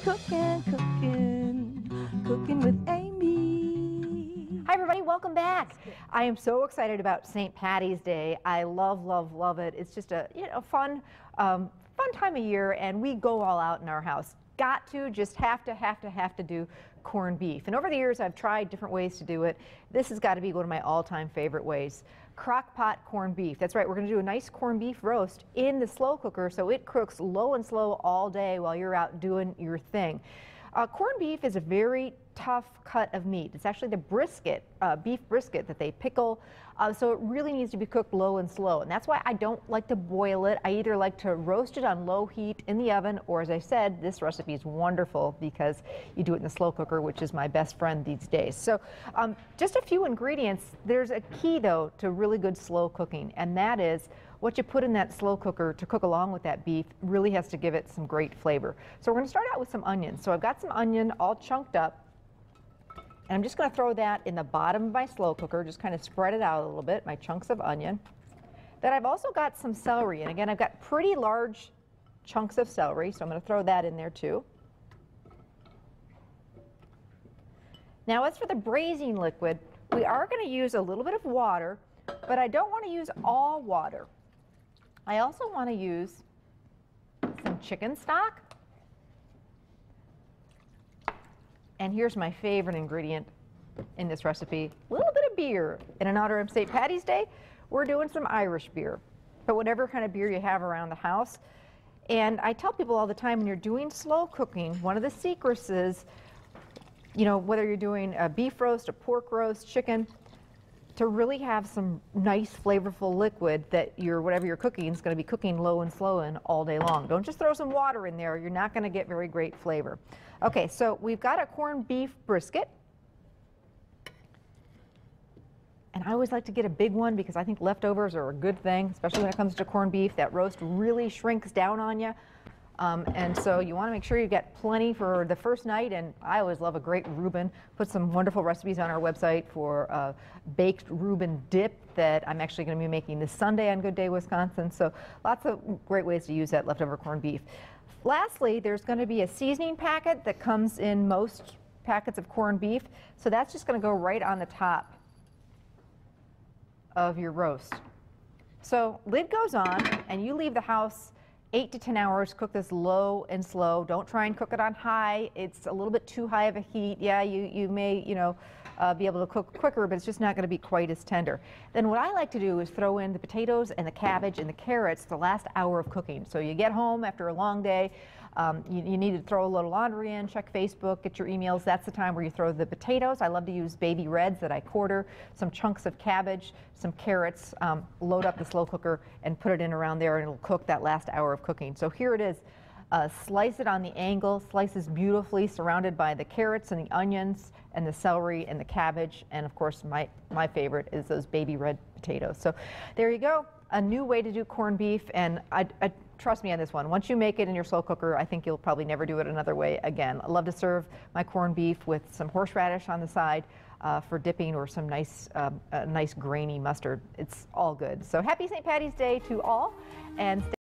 Cooking with Amy. Hi everybody, welcome back. I am so excited about St. Patty's Day. I love it. It's just a fun time of year, and we go all out in our house. Got to, just have to do corned beef. And over the years I've tried different ways to do it. This has got to be one of my all-time favorite ways. Crock pot corned beef. That's right, we're going to do a nice corned beef roast in the slow cooker so it cooks low and slow all day while you're out doing your thing. Corned beef is a very tough cut of meat. It's actually the brisket, beef brisket that they pickle, so it really needs to be cooked low and slow, and that's why I don't like to boil it. I either like to roast it on low heat in the oven, or as I said, this recipe is wonderful because you do it in the slow cooker, which is my best friend these days. So just a few ingredients. There's a key though to really good slow cooking, and that is what you put in that slow cooker to cook along with that beef really has to give it some great flavor. So we're going to start out with some onions. So I've got some onion all chunked up, and I'm just going to throw that in the bottom of my slow cooker, just kind of spread it out a little bit, my chunks of onion. Then I've also got some celery, and again I've got pretty large chunks of celery, so I'm going to throw that in there too. Now as for the braising liquid, we are going to use a little bit of water, but I don't want to use all water. I also want to use some chicken stock. And here's my favorite ingredient in this recipe, a little bit of beer. And in honor of St. Patty's Day, we're doing some Irish beer, but whatever kind of beer you have around the house. And I tell people all the time, when you're doing slow cooking, one of the secrets is, whether you're doing a beef roast, a pork roast, chicken, to really have some nice flavorful liquid that whatever you're cooking is going to be cooking low and slow in all day long. Don't just throw some water in there. You're not going to get very great flavor. Okay, so we've got a corned beef brisket. And I always like to get a big one because I think leftovers are a good thing, especially when it comes to corned beef. That roast really shrinks down on you. And so you want to make sure you get plenty for the first night, and I always love a great Reuben. Put some wonderful recipes on our website for baked Reuben dip that I'm actually going to be making this Sunday on Good Day Wisconsin. So lots of great ways to use that leftover corned beef. Lastly, there's going to be a seasoning packet that comes in most packets of corned beef. So that's just going to go right on the top of your roast. So lid goes on, and you leave the house 8 to 10 hours. Cook this low and slow. Don't try and cook it on high. It's a little bit too high of a heat. Yeah, you may, be able to cook quicker, but it's just not going to be quite as tender. Then what I like to do is throw in the potatoes and the cabbage and the carrots the last hour of cooking. So you get home after a long day, you need to throw a little laundry in, check Facebook, get your emails. That's the time where you throw the potatoes. I love to use baby reds that I quarter, some chunks of cabbage, some carrots, load up the slow cooker and put it in around there, and it'll cook that last hour of cooking. So here it is. Slice it on the angle, slices beautifully, surrounded by the carrots and the onions and the celery and the cabbage, and of course my favorite is those baby red potatoes. So there you go, a new way to do corned beef, and I trust me on this one. Once you make it in your slow cooker, I think you'll probably never do it another way again. I love to serve my corned beef with some horseradish on the side for dipping, or some nice grainy mustard. It's all good. So happy St. Patty's Day to all, and